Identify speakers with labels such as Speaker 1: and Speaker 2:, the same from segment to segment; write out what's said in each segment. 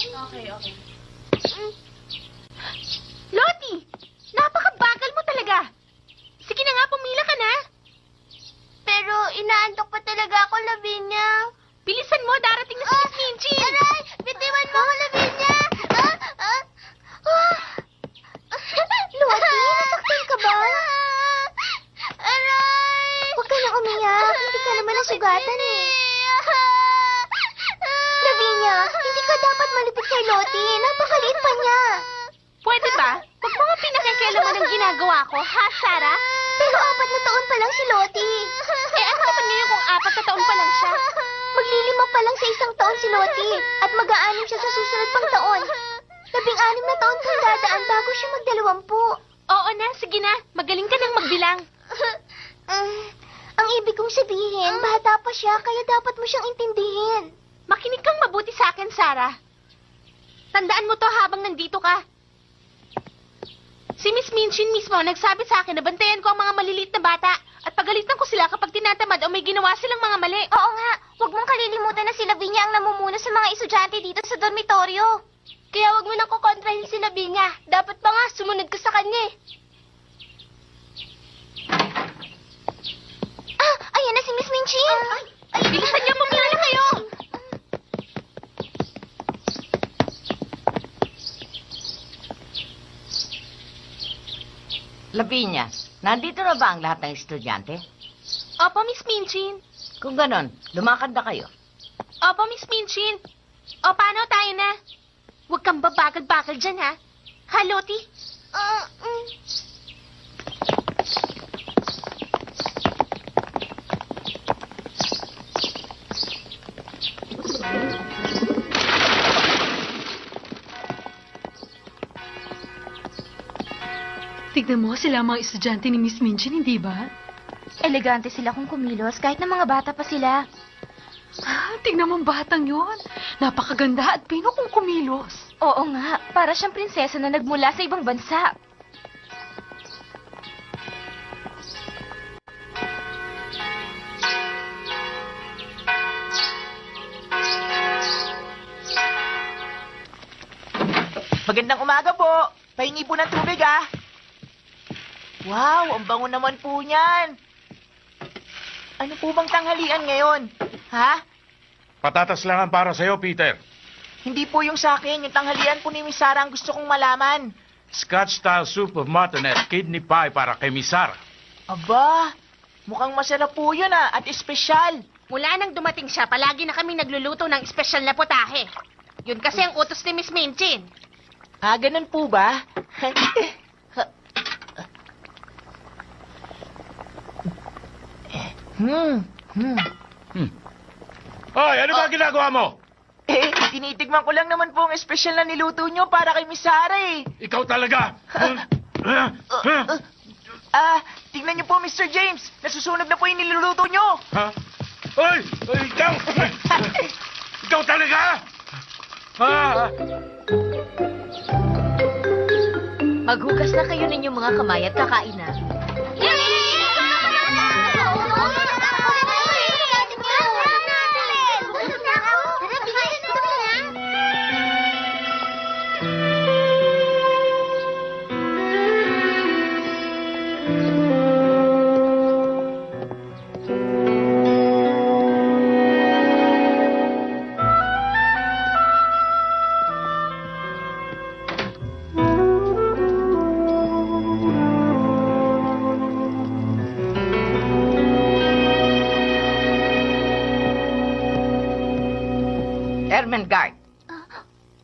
Speaker 1: Okay, okay.
Speaker 2: Lottie! Napakabagal mo talaga! Sige na nga, pumila ka na!
Speaker 3: Pero inaantok pa talaga ako, Lavinia.
Speaker 2: Bilisan mo, darating na si Miss Minji!
Speaker 3: Aray! Bitiwan mo ako, Lavinia! Lottie, nasaktan ka ba? Aray! Huwag ka na umiyak. Hindi ka naman nasugatan eh. Lavinia, hindi ka dapat malupit kay Lottie. Napakaliit pa niya.
Speaker 2: Pwede ba? Huwag mo nga pinakikialaman ang ginagawa ko, ha, Sarah?
Speaker 3: Pero 4 na taon pa lang si Lottie.
Speaker 2: Eh, ano naman ngayon kung 4 na taon pa lang siya?
Speaker 3: Maglilima pa lang sa 1 taon si Lottie. At mag-aanim siya sa susunod pang taon. 16 na taon kang dadaan bago siya mag-20.
Speaker 2: Oo na, sige na. Magaling ka nang magbilang.
Speaker 3: Ang ibig kong sabihin, bata pa siya, kaya dapat mo siyang intindihin.
Speaker 2: Makinig kang mabuti sa akin, Sarah. Tandaan mo to habang nandito ka. Si Miss Minchin mismo nagsabi sa akin na bantayan ko ang mga maliliit na bata at pagalitan ko sila kapag tinatamad o may ginawa silang mga mali.
Speaker 3: Oo nga, huwag mong kalilimutan na si Lavinia ang namumuno sa mga estudyante dito sa dormitoryo. Kaya huwag mo nang kukontrahin si Lavinia. Dapat pa nga, sumunod ka sa kanya eh. Ayan na si Miss Minchin.
Speaker 2: Bilisan niyo, pumila na kayo!
Speaker 4: Lavinia, nandito na ba ang lahat ng estudyante?
Speaker 2: Opo, Miss Minchin.
Speaker 4: Kung ganon, lumakad na kayo.
Speaker 2: Opo, Miss Minchin. O, paano tayo na? Huwag kang babagal-bagal dyan, ha? Ha, Lottie?
Speaker 1: Tignan mo, sila ang mga estudyante ni Miss Minchin, hindi ba?
Speaker 3: Elegante sila kung kumilos, kahit na mga bata pa sila.
Speaker 1: Tignan mo ang batang yon. Napakaganda at pino kung kumilos.
Speaker 3: Oo nga, para siyang prinsesa na nagmula sa ibang bansa.
Speaker 5: Magandang umaga po. Pahingi po ng tubig, ah. Wow, ang bango naman po niyan. Ano po bang tanghalian ngayon? Ha?
Speaker 6: Patatas lang ang para sa'yo, Peter.
Speaker 5: Hindi po yung sa akin. Yung tanghalian po ni Miss Sarah ang gusto kong malaman.
Speaker 6: Scotch-style soup of mutton at kidney pie para kay Miss Sarah.
Speaker 5: Aba, mukhang masarap po yun, ah. At espesyal.
Speaker 2: Mula nang dumating siya, palagi na kami nagluluto ng espesyal na putahe. Yun kasi ang utos ni Miss Minchin.
Speaker 5: Ah, ganun po ba?
Speaker 6: Hoy, ano ba ginagawa mo?
Speaker 5: Tinitigman ko lang naman po ang espesyal na niluto nyo para kay Miss Sarah, eh.
Speaker 6: Ikaw talaga.
Speaker 5: Tingnan niyo po, Mr. James. Nasusunog na po yung niluluto nyo.
Speaker 6: Ha? Hoy! Hoy, ikaw! Ikaw talaga?
Speaker 2: Maghugas na kayo ninyong mga kamay at kakain na.
Speaker 4: Ermengarde,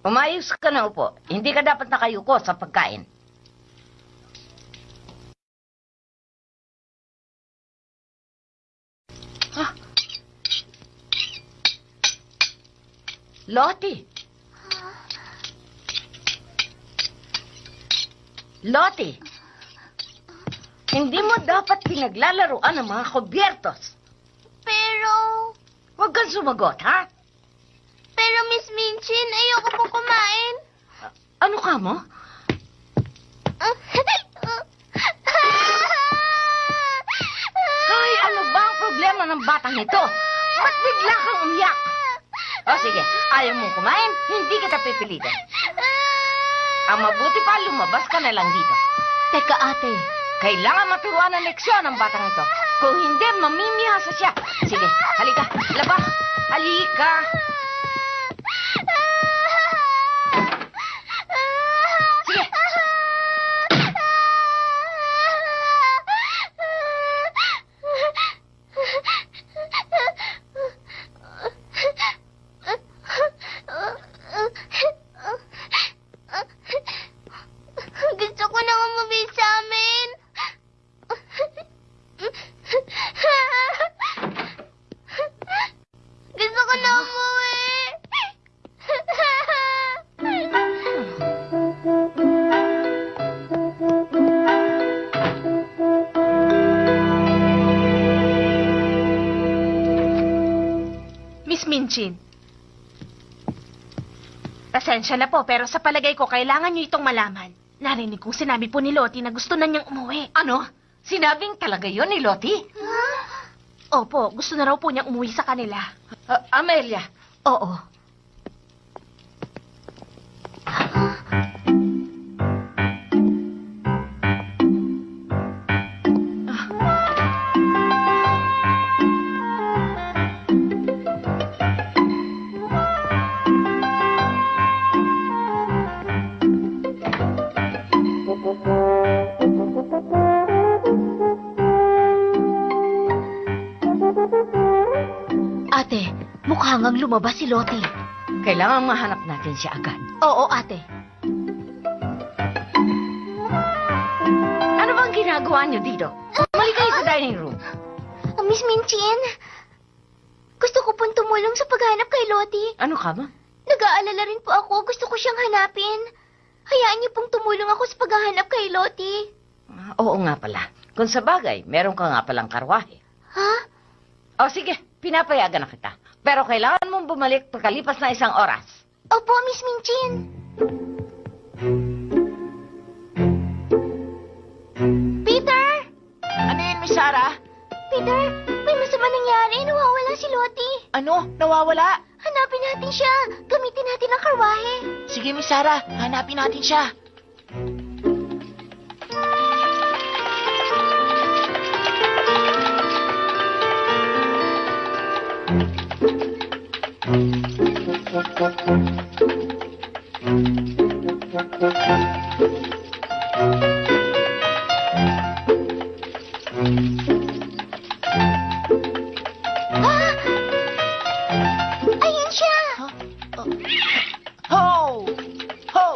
Speaker 4: umayos ka na upo. Hindi ka dapat nakayuko sa pagkain. Lottie! Lottie! Hindi mo dapat pinaglalaroan ng mga kubyertos.
Speaker 3: Pero...
Speaker 4: Huwag kang sumagot, ha?
Speaker 3: Pero Miss Minchin, ayoko pong kumain.
Speaker 4: Ano ka mo? Ay, ano ba ang problema ng batang ito? Ba't bigla kang umiyak? sige, ayaw mong kumain, hindi kita pipilitin. Ang mabuti pa, lumabas ka na lang dito.
Speaker 1: Teka, ate.
Speaker 4: Kailangan maturuan ng leksyon ang batang ito. Kung hindi, mamimihasa siya. Sige, halika, labas. Halika. Sige.
Speaker 3: Gusto ko na umuwi sa amin. Gusto ko na umuwi.
Speaker 2: Miss Minchin. Pasensya na po, pero sa palagay ko, kailangan niyo itong malaman. Narinig kong sinabi po ni Lottie na gusto na niyang umuwi.
Speaker 4: Ano? Sinabing talaga yon ni Lottie?
Speaker 2: Opo, gusto na raw po niyang umuwi sa kanila.
Speaker 4: Amelia,
Speaker 1: Oo. Ate, mukha ngang lumabas si Lottie.
Speaker 4: kailangan mahanap natin siya agad.
Speaker 1: Oo, ate.
Speaker 4: Ano bang ginagawa niyo dito? Mali kayo sa dining room.
Speaker 3: Miss Minchin, gusto ko pong tumulong sa paghanap kay Lottie.
Speaker 4: Ano ka ba?
Speaker 3: Nag-aalala rin po ako. Gusto ko siyang hanapin. Hayaan niyo pong tumulong ako sa paghahanap kay Lottie.
Speaker 4: Oo nga pala. Kung sa bagay, meron ka nga palang karwahe.
Speaker 3: Ha?
Speaker 4: O sige, pinapayagan na kita. Pero kailangan mong bumalik pagkalipas na 1 oras.
Speaker 3: Opo, Miss Minchin. Peter!
Speaker 5: Ano yun, Miss Sarah?
Speaker 3: Peter, may masama nangyari. Nawawala si Lottie.
Speaker 5: Ano? Nawawala?
Speaker 3: Hanapin natin siya. Gamitin natin ang karwahe.
Speaker 5: Sige, Miss Sarah. Hanapin natin siya.
Speaker 3: Ayun siya.
Speaker 5: Ho! Ho!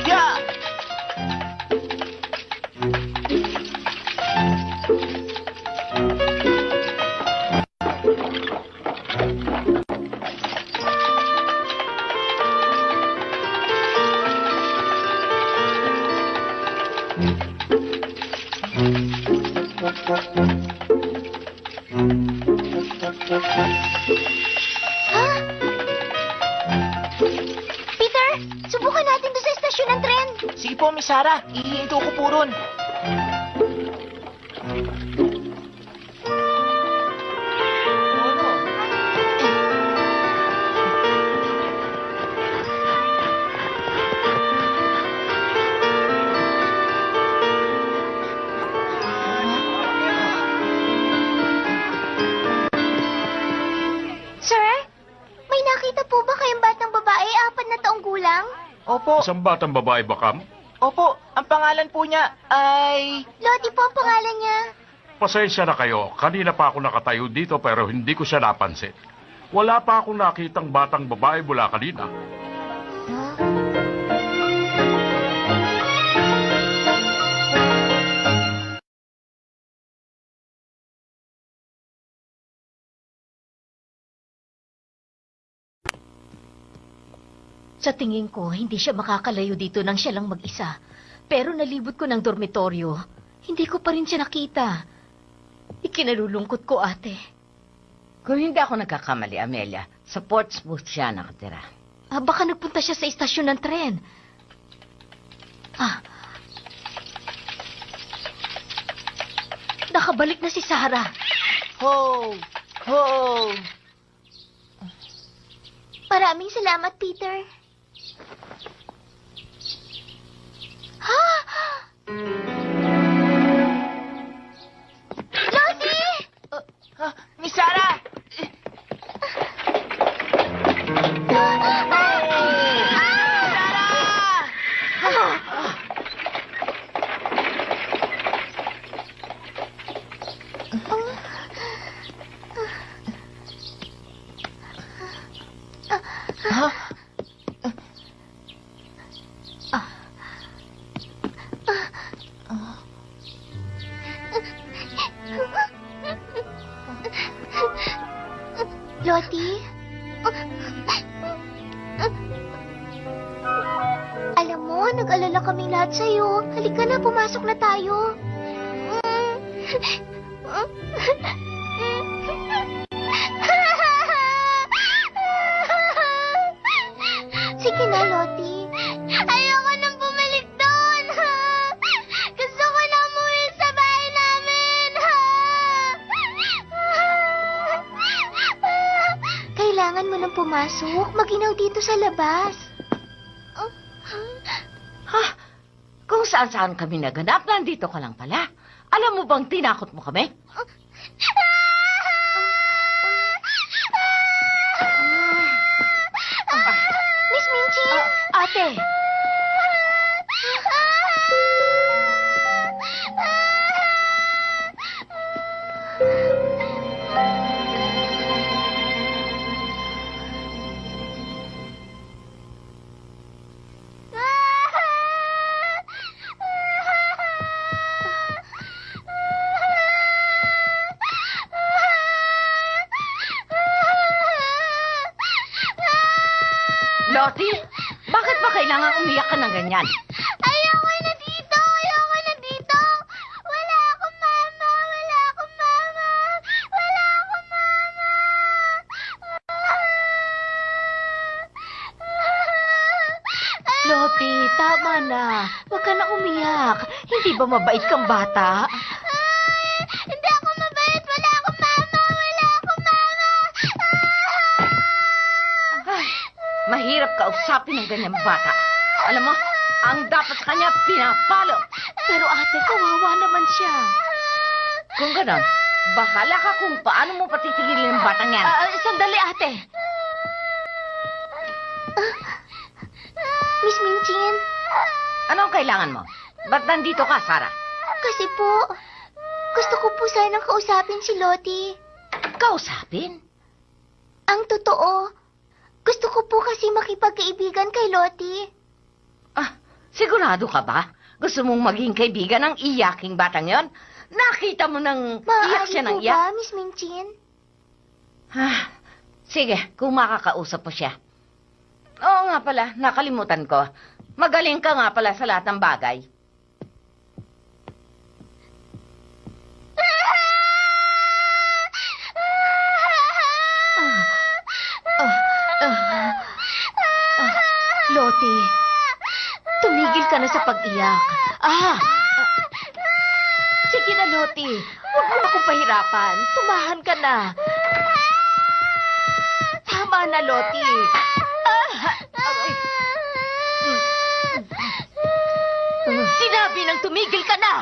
Speaker 5: Yeah!
Speaker 3: Ha? Peter, subukan natin doon sa estasyon ng tren.
Speaker 5: Sige po, Miss Sarah. Ihihinto ko po ron.
Speaker 3: Sir, may nakita po ba kayong batang babae 4 na taong gulang?
Speaker 5: Opo.
Speaker 6: Isang batang babae ba, Kam?
Speaker 5: Opo. Ang pangalan po niya ay...
Speaker 3: Lottie po ang pangalan niya.
Speaker 6: Pasensya na kayo. Kanina pa ako nakatayo dito pero hindi ko siya napansin. Wala pa akong nakitang batang babae mula kanina.
Speaker 1: Sa tingin ko, hindi siya makakalayo dito nang siya lang mag-isa. Pero nalibot ko ng dormitoryo. Hindi ko pa rin siya nakita. Ikinalulungkot ko, ate.
Speaker 4: Kung hindi ako nagkakamali, Amelia, sa Portsmouth siya nakatira.
Speaker 1: Baka nagpunta siya sa istasyon ng tren. Nakabalik na si Sarah.
Speaker 5: Ho! Ho!
Speaker 3: Maraming salamat, Peter. Ha? Lottie!
Speaker 5: Miss Sarah!
Speaker 3: Lottie? Alam mo, nag-alala kaming lahat sa'yo. Halika na, pumasok na tayo. Sige na, Lottie. Ayoko nang bumalik doon. Gusto ko na umuwi sa bahay namin. Kailangan mo nang pumasok. Maginaw dito sa labas.
Speaker 4: Ha? Kung saan-saan kami naganap, nandito ka lang pala. Alam mo bang tinakot mo kami?
Speaker 3: Miss Minchin!
Speaker 1: Ate!
Speaker 4: Lottie, bakit ba kailangan umiyak ka ng ganyan?
Speaker 3: Ayoko na dito! Ayoko na dito! Wala akong mama! Wala akong mama! Wala akong mama!
Speaker 1: Lottie, tama na. Huwag ka na umiyak. Hindi ba mabait kang bata?
Speaker 3: Hindi ako mabait! Wala akong mama! Wala akong mama!
Speaker 4: Ay, mahirap kausapin ng ganyang bata. Alam mo, ang dapat sa kanya, pinapalo.
Speaker 1: Pero ate, kawawa naman siya.
Speaker 4: Kung ganon, bahala ka kung paano mo patitigilin ng batang yan.
Speaker 1: Sandali, ate.
Speaker 3: Miss Minchin,
Speaker 4: Ano ang kailangan mo? Ba't nandito ka, Sarah?
Speaker 3: kasi po, gusto ko po sanang kausapin si Lottie.
Speaker 4: Kausapin?
Speaker 3: Ang totoo, gusto ko po kasi makipagkaibigan kay Lottie.
Speaker 4: Ah, sigurado ka ba? Gusto mong maging kaibigan ng iyaking batang yon? Nakita mo nang iyak
Speaker 3: Maaari
Speaker 4: siya ng
Speaker 3: po
Speaker 4: iyak?
Speaker 3: ba, Miss Minchin?
Speaker 4: Ah, sige, kung makakausap mo siya. Oo nga pala, nakalimutan ko. Magaling ka nga pala sa lahat ng bagay.
Speaker 1: Lottie, tumigil ka na sa pag-iyak. Sige na, Lottie. Huwag mo akong pahirapan. Tumahan ka na. Tama na, Lottie. Sinabi nang tumigil ka na.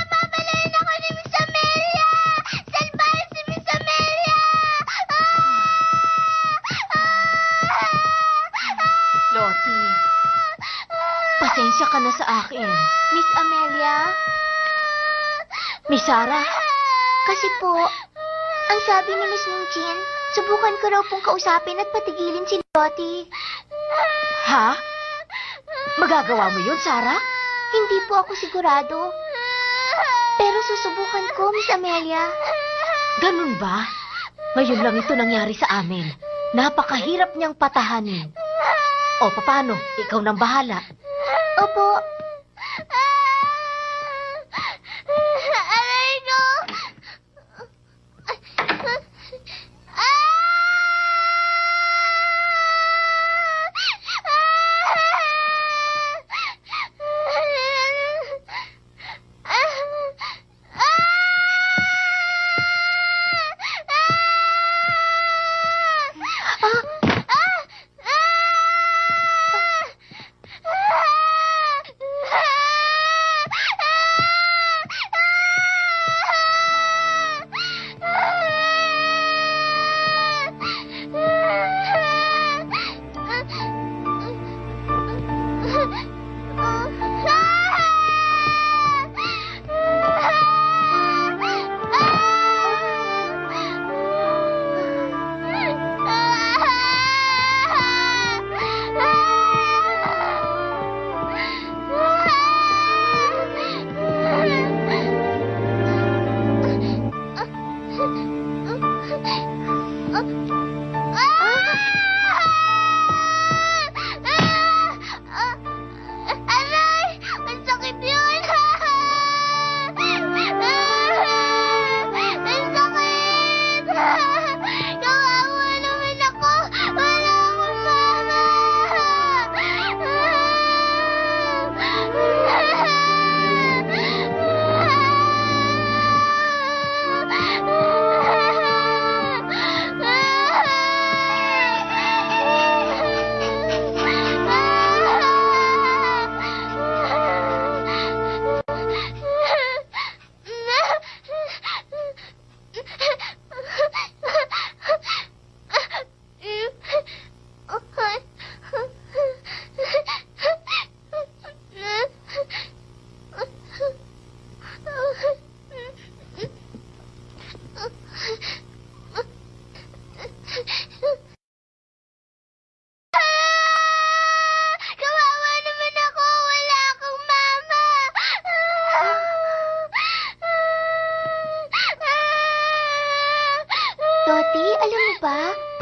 Speaker 3: Babalayin ako ni Miss Amelia! Salbahin si Miss Amelia!
Speaker 1: Lottie, pasensya ka na sa akin.
Speaker 3: Miss Amelia?
Speaker 1: Miss Sarah,
Speaker 3: Kasi po, ang sabi ni Miss Minchin, subukan ko raw pong kausapin at patigilin si Lottie.
Speaker 1: ha? Magagawa mo yun, Sarah?
Speaker 3: Hindi po ako sigurado. Pero susubukan ko, Miss Amelia.
Speaker 1: Ganun ba? Ngayon lang ito nangyari sa amin. Napakahirap niyang patahanin. O, paano? Ikaw nang bahala.
Speaker 3: Opo. Aray ko!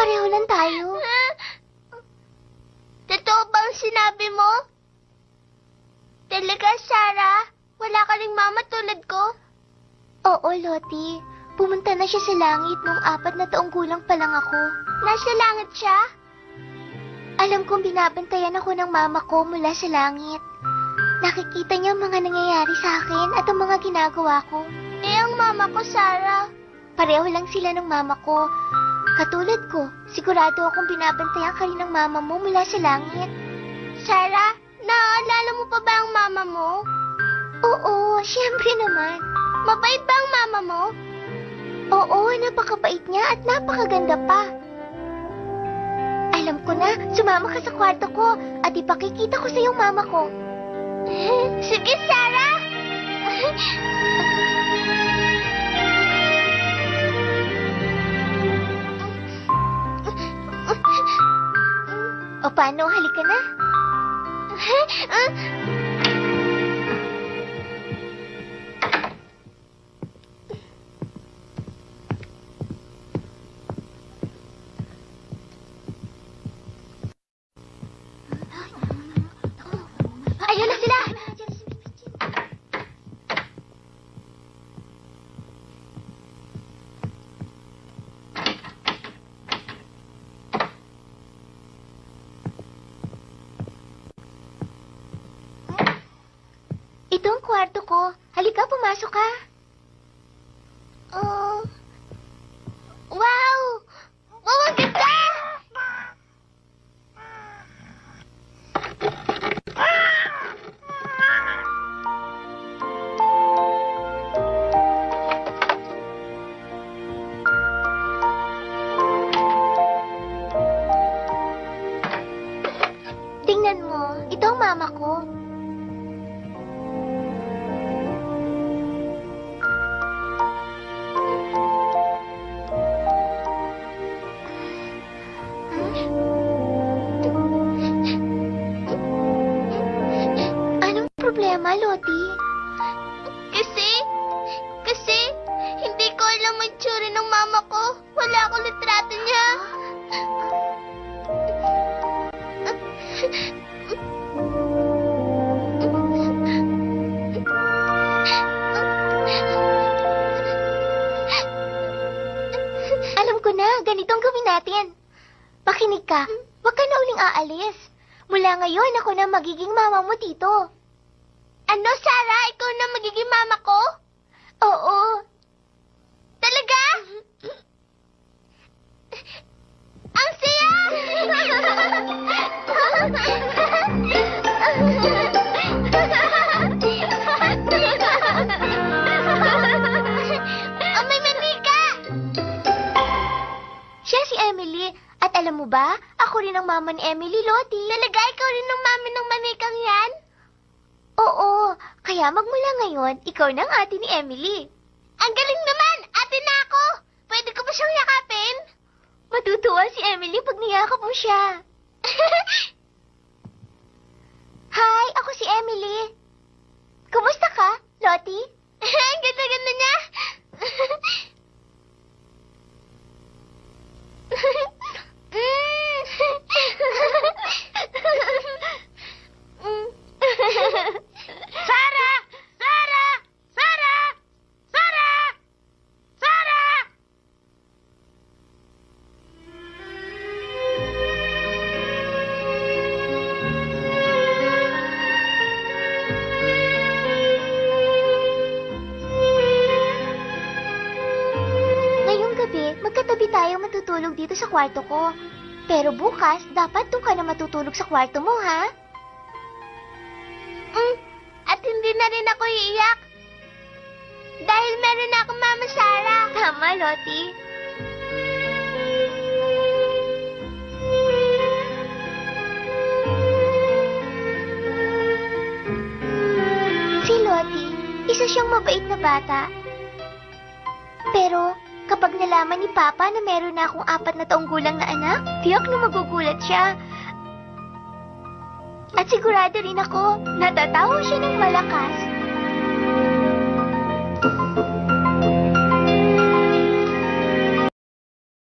Speaker 3: Pareho lang tayo. Totoo bang sinabi mo? Talaga, Sarah? Wala ka ring mama tulad ko? Oo, Lottie. Pumunta na siya sa langit nung 4 na taong gulang pa lang ako. Nasa langit siya? Alam kong binabantayan ako ng mama ko mula sa langit. Nakikita niya ang mga nangyayari sa akin at ang mga ginagawa ko. Eh, ang mama ko, Sarah. Pareho lang sila ng mama ko. Katulad ko, sigurado akong binabantayan ka rin ng mama mo mula sa langit. Sarah, naaalala mo pa ba ang mama mo? Oo, siyempre naman. Mabait ba ang mama mo? Oo, napakabait niya at napakaganda pa. Alam ko na, sumama ka sa kwarto ko at ipakikita ko sa iyong mama ko. Sige, Sarah! O paano, halika na. Ayun na sila! Ito ang kwarto ko. Halika, pumasok ka. Oh. Wow! Wow, ang ganda! Tingnan mo, ito ang mama ko. Anong problema, Lottie? Kasi, hindi ko alam ang tsura ng mama ko. Wala akong litrato niya. Alam ko na, ganito ang gawin natin. Makinig ka, huwag ka na uling aalis. Mula ngayon, ako na magiging mama mo dito. Ano, Sarah? Ikaw na magiging mama ko? Oo. Talaga? Ang saya! May manika! Siya si Emily. At alam mo ba, ako rin ang mama ni Emily, Lottie. Talaga, ikaw rin ang mami ng manikang yan? Oo, kaya magmula ngayon, ikaw na ang ate ni Emily. Ang galing naman! Ate na ako! Pwede ko ba siyang yakapin? Matutuwa si Emily pag niyakap mo siya. Hi, ako si Emily. Kumusta ka, Lottie? Ang ganda-ganda niya!
Speaker 2: Sarah! Sarah! Sarah! Sarah! Sarah!
Speaker 3: Ngayong gabi, magkatabi tayo matutulog dito sa kwarto ko. Pero bukas, dapat doon ka na matutulog sa kwarto mo, ha? At hindi na rin ako iiyak. Dahil meron na akong Mama Sarah. Tama, Lottie. Si Lottie, isa siyang mabait na bata. Pero, kapag nalaman ni Papa na meron na akong 4 na taong gulang na anak, tiyak na magugulat siya. At sigurado rin ako, natatawa siya ng malakas.